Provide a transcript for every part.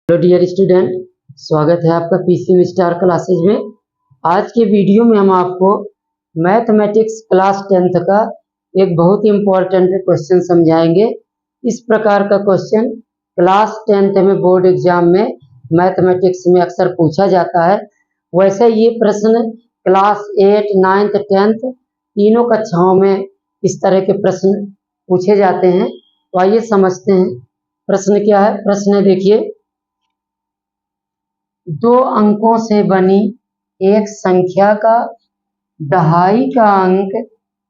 Hello dear student, स्वागत है आपका पीसीएम स्टार क्लासेज में। आज के वीडियो में हम आपको मैथमेटिक्स क्लास 10th का एक बहुत ही इम्पोर्टेंट क्वेश्चन समझाएंगे। इस प्रकार का क्वेश्चन क्लास 10th में बोर्ड एग्जाम में मैथमेटिक्स में अक्सर पूछा जाता है। वैसे ये प्रश्न क्लास 8, 9th, 10th तीनों कक्षाओं में इस तरह के प्रश्न पूछे जाते हैं। तो आइए समझते हैं प्रश्न क्या है। प्रश्न देखिए, दो अंकों से बनी एक संख्या का दहाई का अंक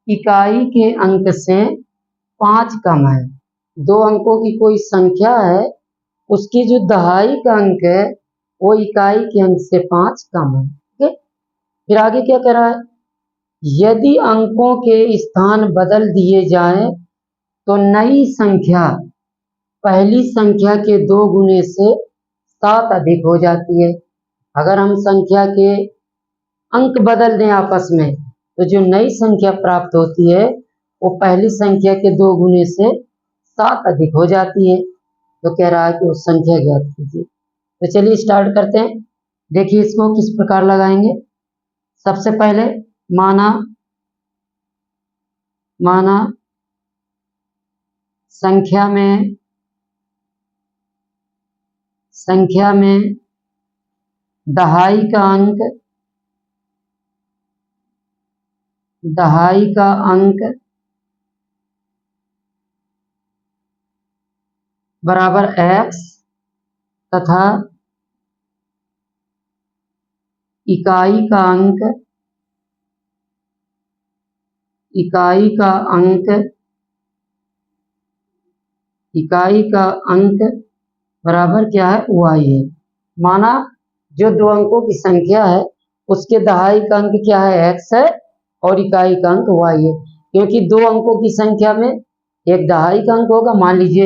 इकाई के अंक से 5 कम है। दो अंकों की कोई संख्या है, उसकी जो दहाई का अंक है वो इकाई के अंक से 5 कम है। ठीक है, फिर आगे क्या कह रहा है, यदि अंकों के स्थान बदल दिए जाएं तो नई संख्या पहली संख्या के 2 गुने से 7 अधिक हो जाती है। अगर हम संख्या के अंक बदल दें आपस में तो जो नई संख्या प्राप्त होती है वो पहली संख्या के 2 गुने से 7 अधिक हो जाती है। तो कह रहा है कि उस संख्या ज्ञात कीजिए। तो चलिए स्टार्ट करते हैं। देखिए इसको किस प्रकार लगाएंगे। सबसे पहले माना संख्या में दहाई का अंक बराबर x तथा इकाई का अंक बराबर क्या है, y है। माना जो दो अंकों की संख्या है उसके दहाई का अंक क्या है, x है, और इकाई का अंक y है। क्योंकि दो अंकों की संख्या में एक दहाई का अंक होगा। मान लीजिए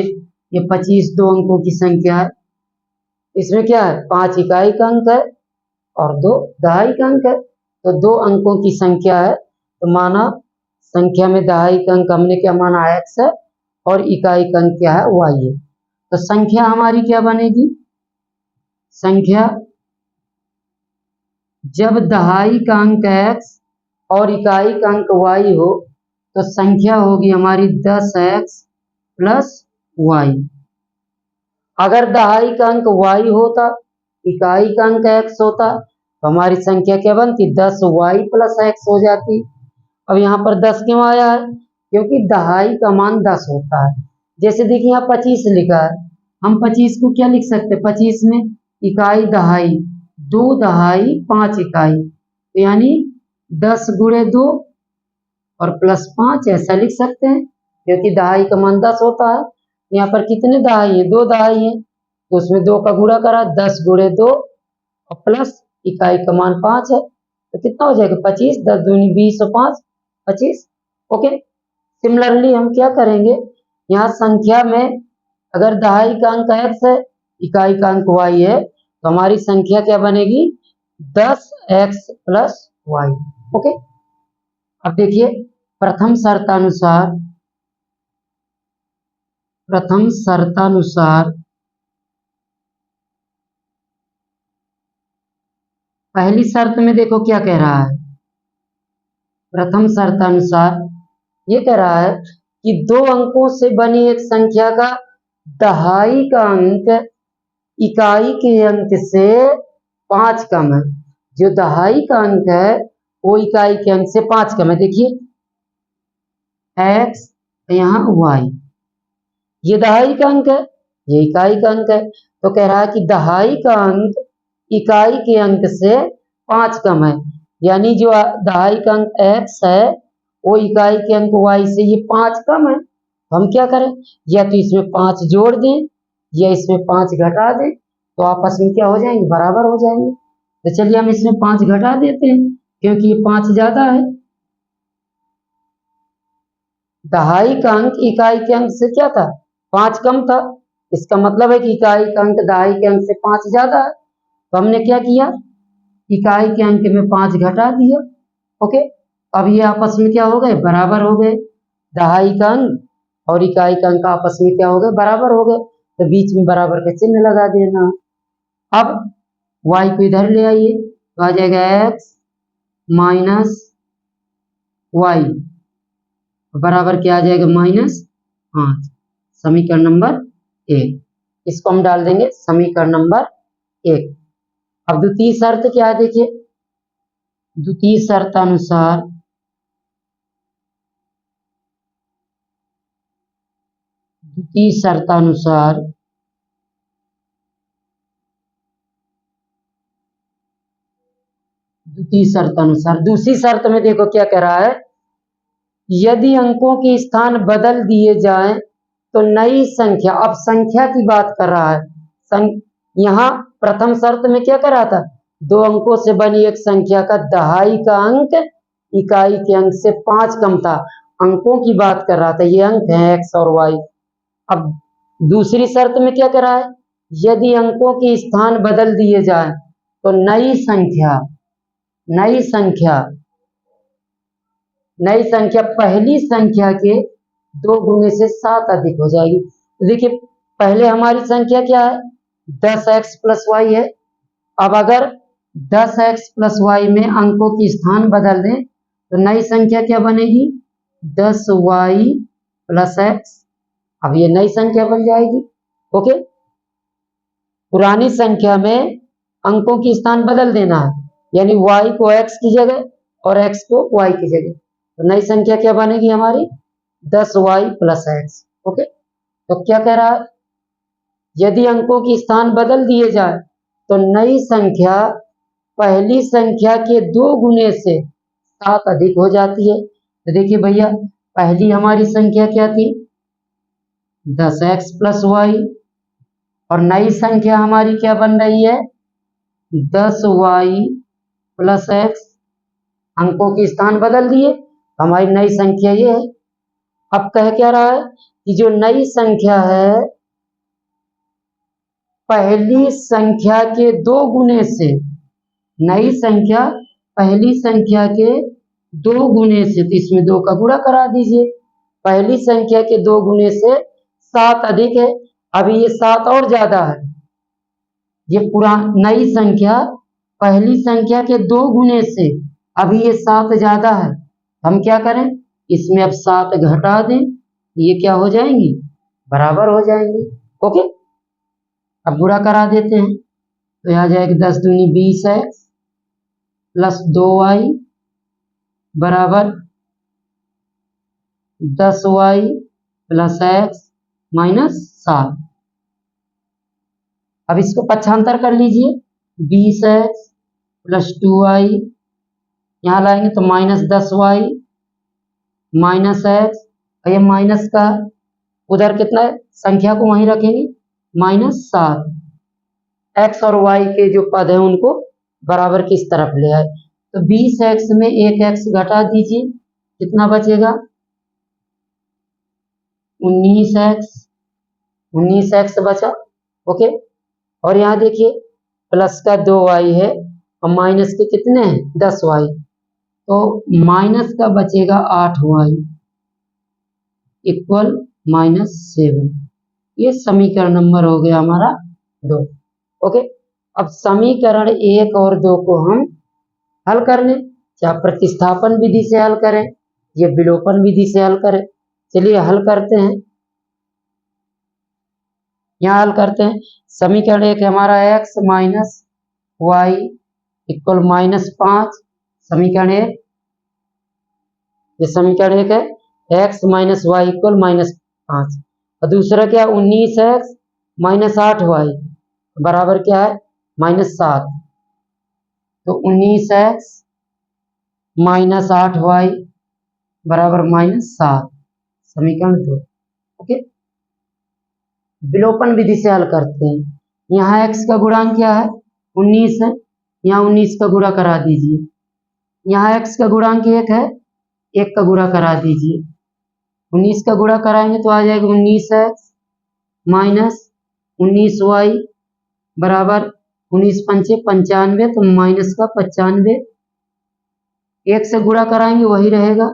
ये 25 दो अंकों की संख्या है, इसमें क्या है, 5 इकाई का अंक है और 2 दहाई का अंक है। तो दो अंकों की संख्या है तो माना संख्या में दहाई का अंक हमने क्या माना, x है, और इकाई का अंक क्या है, y है। तो संख्या हमारी क्या बनेगी, संख्या जब दहाई का अंक x और इकाई का अंक y हो तो संख्या होगी हमारी 10x प्लस y। अगर दहाई का अंक y होता, इकाई का अंक x होता, तो हमारी संख्या क्या बनती, 10y प्लस x हो जाती। अब यहाँ पर 10 क्यों आया है, क्योंकि दहाई का मान 10 होता है। जैसे देखिए यहाँ 25 लिखा है, हम 25 को क्या लिख सकते हैं, 25 में इकाई दहाई, 2 दहाई 5 इकाई, तो यानी 10 गुणे 2 और प्लस 5 ऐसा लिख सकते हैं, क्योंकि दहाई का मान 10 होता है। यहाँ पर कितने दहाई है, 2 दहाई है, तो उसमें 2 का गुणा करा, 10 गुणे 2 और प्लस इकाई का मान 5 है, तो कितना हो जाएगा, 25, 10 दूनी 20 और 5 25। ओके, सिमिलरली हम क्या करेंगे, यहाँ संख्या में अगर दहाई का अंक x है, इकाई का अंक y है, तो हमारी संख्या क्या बनेगी, 10x प्लस y। ओके, अब देखिए प्रथम शर्तानुसार पहली शर्त में देखो क्या कह रहा है। प्रथम शर्तानुसार ये कह रहा है कि दो अंकों से बनी एक संख्या का दहाई का अंक इकाई के अंक से 5 कम है। जो दहाई का अंक है वो इकाई के अंक से 5 कम है। देखिए x यहाँ y, ये दहाई का अंक है, ये इकाई का अंक है। तो कह रहा है कि दहाई का अंक इकाई के अंक से 5 कम है, यानी जो दहाई का अंक x है वो इकाई के अंक y से ये 5 कम है। तो हम क्या करें, या तो इसमें 5 जोड़ दें या इसमें 5 घटा दें, तो आपस में क्या हो जाएंगे, बराबर हो जाएंगे। तो चलिए हम इसमें 5 घटा देते हैं, क्योंकि ये 5 ज्यादा है। दहाई का अंक इकाई के अंक से क्या था, 5 कम था, इसका मतलब है कि इकाई का अंक दहाई के अंक से 5 ज्यादा है। तो हमने क्या किया, इकाई के अंक में 5 घटा दिया। ओके, अब ये आपस में क्या हो गए, बराबर हो गए। दहाई का अंक और इकाई का अंक आपस में क्या हो गए, बराबर हो गए। तो बीच में बराबर का चिन्ह लगा देना। अब y को इधर ले आइए तो आ जाएगा x माइनस वाई बराबर क्या आ जाएगा -5। समीकरण नंबर 1, इसको हम डाल देंगे समीकरण नंबर 1। अब द्वितीय शर्त क्या है देखिए, द्वितीय शर्त अनुसार दूसरी शर्त में देखो क्या कह रहा है, यदि अंकों के स्थान बदल दिए जाएं तो नई संख्या, अब संख्या की बात कर रहा है। यहाँ प्रथम शर्त में क्या कर रहा था, 2 अंकों से बनी एक संख्या का दहाई का अंक इकाई के अंक से 5 कम था, अंकों की बात कर रहा था, ये अंक है x और y। अब दूसरी शर्त में क्या कर रहा है, यदि अंकों के स्थान बदल दिए जाए तो नई संख्या पहली संख्या के 2 गुने से 7 अधिक हो जाएगी। तो देखिए पहले हमारी संख्या क्या है, 10x प्लस वाई है। अब अगर 10x प्लस वाई में अंकों की स्थान बदल दें तो नई संख्या क्या बनेगी, 10y प्लस x। अब ये नई संख्या बन जाएगी। ओके, पुरानी संख्या में अंकों की स्थान बदल देना है, यानी y को x की जगह और x को y की जगह, तो नई संख्या क्या बनेगी हमारी, 10y प्लस x। ओके, तो क्या कह रहा है, यदि अंकों की स्थान बदल दिए जाए तो नई संख्या पहली संख्या के 2 गुने से 7 अधिक हो जाती है। तो देखिए भैया पहली हमारी संख्या क्या थी, 10x प्लस वाई, और नई संख्या हमारी क्या बन रही है, 10y प्लस x। अंकों के स्थान बदल दिए, हमारी नई संख्या ये है। अब कह क्या रहा है कि जो नई संख्या है पहली संख्या के 2 गुने से, नई संख्या पहली संख्या के 2 गुने से, तो इसमें 2 का गुणा करा दीजिए, पहली संख्या के 2 गुने से 7 अधिक है। अभी ये 7 और ज्यादा है, ये नई संख्या पहली संख्या के 2 गुने से, अभी ये 7 ज्यादा है, हम क्या करें, इसमें अब 7 घटा दें, ये क्या हो जाएंगी, बराबर हो जाएंगी। ओके, अब गुणा करा देते हैं तो यहाँ जाएगा 10 दूनी 20x प्लस 2y बराबर 10y प्लस x माइनस 7। अब इसको पक्षांतर कर लीजिए, 20x प्लस 2y, यहाँ लाएंगे तो माइनस 10y माइनस x, और ये माइनस का उधर कितना है, संख्या को वहीं रखेंगे, -7। x और y के जो पद है उनको बराबर किस तरफ ले आए, तो 20x में एक x घटा दीजिए, कितना बचेगा, 19x बचा। ओके, और यहाँ देखिए प्लस का 2y है और माइनस के कितने हैं, 10y, तो माइनस का बचेगा 8y इक्वल -7। ये समीकरण नंबर हो गया हमारा 2। ओके, अब समीकरण 1 और 2 को हम हल कर लें, चाहे प्रतिस्थापन विधि से हल करें या विलोपन विधि से हल करें। चलिए हल करते हैं, यहाँ हल करते हैं। समीकरण 1 हमारा x माइनस वाई इक्वल -5, समीकरण 1, ये समीकरण 1 है, x माइनस वाई इक्वल -5। और दूसरा क्या, 19x माइनस 8y बराबर क्या है, -7। तो 19x माइनस 8y बराबर -7, समीकरण 2। ओके, विलोपन विधि से हल करते हैं। यहाँ x का गुणांक क्या है, 19 है, यहाँ 19 का गुणा करा दीजिए। यहाँ x का गुणांक 1 है, 1 का गुणा करा दीजिए। 19 का गुणा कराएंगे तो आ जाएगा 19x माइनस 19y बराबर 19 पंचे 95, तो माइनस का 95, 1 से गुणा कराएंगे वही रहेगा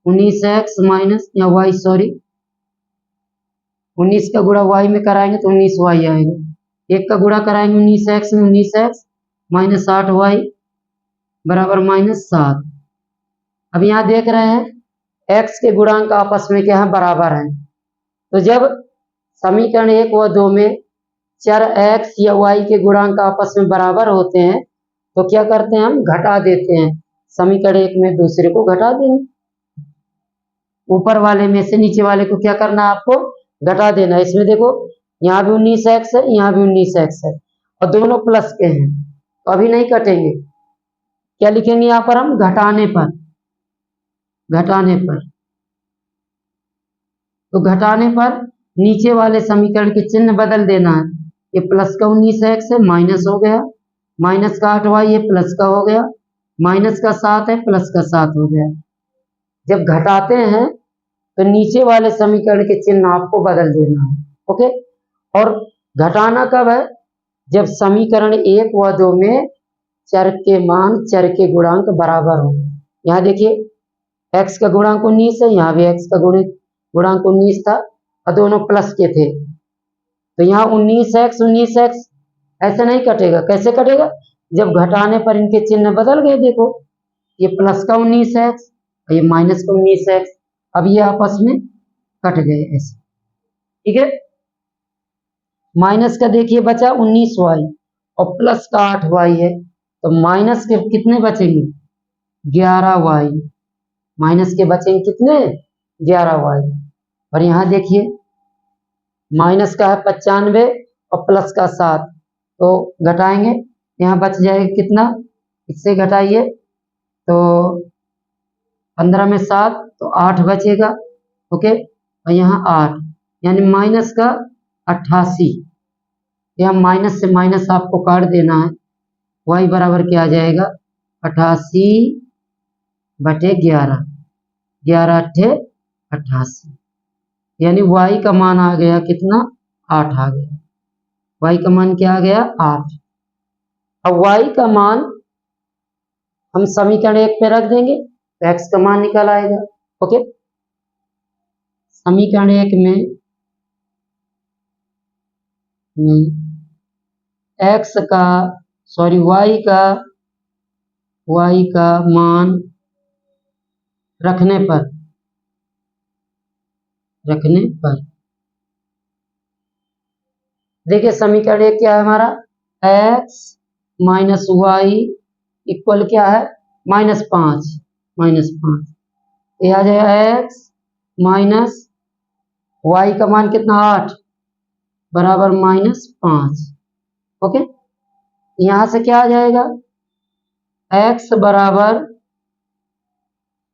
19x माइनस या y, 19 का गुणा y में कराएंगे तो 19y आएगा, एक का गुणा कराएंगे 19x में, 19x माइनस 8y बराबर -7। अब यहाँ देख रहे हैं x के गुणांक आपस में क्या है, बराबर हैं। तो जब समीकरण 1 व 2 में चर x या y के गुणांक आपस में बराबर होते हैं तो क्या करते हैं, हम घटा देते हैं। समीकरण 1 में दूसरे को घटा देंगे, ऊपर वाले में से नीचे वाले को क्या करना है, आपको घटा देना। इसमें देखो यहाँ भी 19x है, यहाँ भी 19x है और दोनों प्लस के हैं, तो अभी नहीं कटेंगे। क्या लिखेंगे यहाँ पर हम, घटाने पर, घटाने पर। तो घटाने पर नीचे वाले समीकरण के चिन्ह बदल देना है। ये प्लस का 19x है, माइनस हो गया, माइनस का 8y ये प्लस का हो गया, माइनस का 7 है, प्लस का 7 हो गया। जब घटाते हैं तो नीचे वाले समीकरण के चिन्ह आपको बदल देना है। ओके, और घटाना कब है, जब समीकरण 1 व 2 में चर के मान, चर के गुणांक बराबर हो। यहाँ देखिए x का गुणांक 19 है, यहाँ भी x का गुणांक 19 था और दोनों प्लस के थे, तो यहाँ 19x ऐसे नहीं कटेगा। कैसे कटेगा, जब घटाने पर इनके चिन्ह बदल गए। देखो ये प्लस का 19x और ये माइनस का 19x, अब ये आपस में कट गए ऐसे, ठीक है। माइनस का देखिए बचा 19y और प्लस का 8y है, तो माइनस के कितने बचेंगे, 11y। माइनस के बचेंगे कितने, 11y। और यहाँ देखिए माइनस का है 95 और प्लस का 7, तो घटाएंगे, यहाँ बच जाएगा कितना, इससे घटाइए तो 15 में 7 तो 8 बचेगा। ओके, और यहाँ 8 यानी माइनस का 88। यहाँ माइनस से माइनस आपको काट देना है, y बराबर क्या आ जाएगा, 88 बटे 11, 11 अट्ठे 88, यानी y का मान आ गया कितना, 8 आ गया। y का मान क्या आ गया, 8। अब y का मान हम समीकरण 1 पे रख देंगे तो x का मान निकल आएगा। ओके, समीकरण 1 में y का मान रखने पर देखिए समीकरण 1 क्या है हमारा, x माइनस वाई इक्वल क्या है, -5, ये आ जाएगा x माइनस वाई का मान कितना, 8 बराबर -5। ओके, यहां से क्या आ जाएगा, x बराबर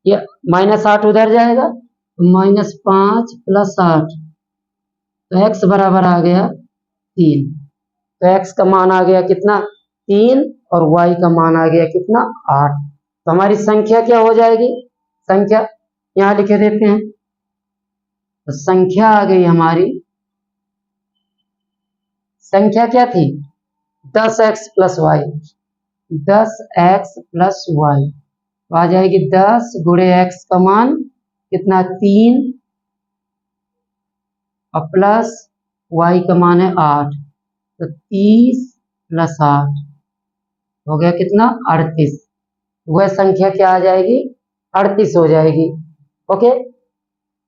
ये -8 उधर जाएगा, -5 + 8, तो x बराबर आ गया 3। तो x का मान आ गया कितना, 3 और y का मान आ गया कितना, 8। तो हमारी संख्या क्या हो जाएगी, संख्या यहां लिखे देते हैं, तो संख्या आ गई हमारी, संख्या क्या थी, 10x + y, 10x + y, तो आ जाएगी 10 गुणे x का मान कितना, 3 और प्लस y का मान है 8, तो 30 + 8 हो गया कितना, 38। वह संख्या क्या आ जाएगी, 38 हो जाएगी। ओके,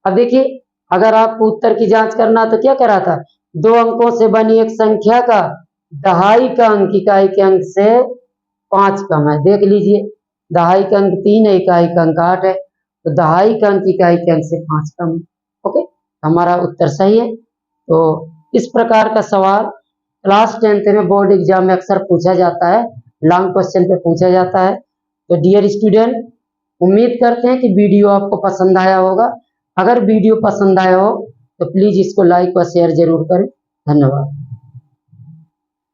अब देखिए अगर आपको उत्तर की जांच करना तो क्या करा था, 2 अंकों से बनी एक संख्या का दहाई का अंक इकाई के अंक से 5 कम है। देख लीजिए दहाई का अंक 3 है, इकाई का अंक 8 है, तो दहाई का अंक इकाई के अंक से 5 कम है। ओके, हमारा उत्तर सही है। तो इस प्रकार का सवाल क्लास 10th में बोर्ड एग्जाम में अक्सर पूछा जाता है, लॉन्ग क्वेश्चन पे पूछा जाता है। तो डियर स्टूडेंट, उम्मीद करते हैं कि वीडियो आपको पसंद आया होगा। अगर वीडियो पसंद आया हो तो प्लीज इसको लाइक व शेयर जरूर करें। धन्यवाद।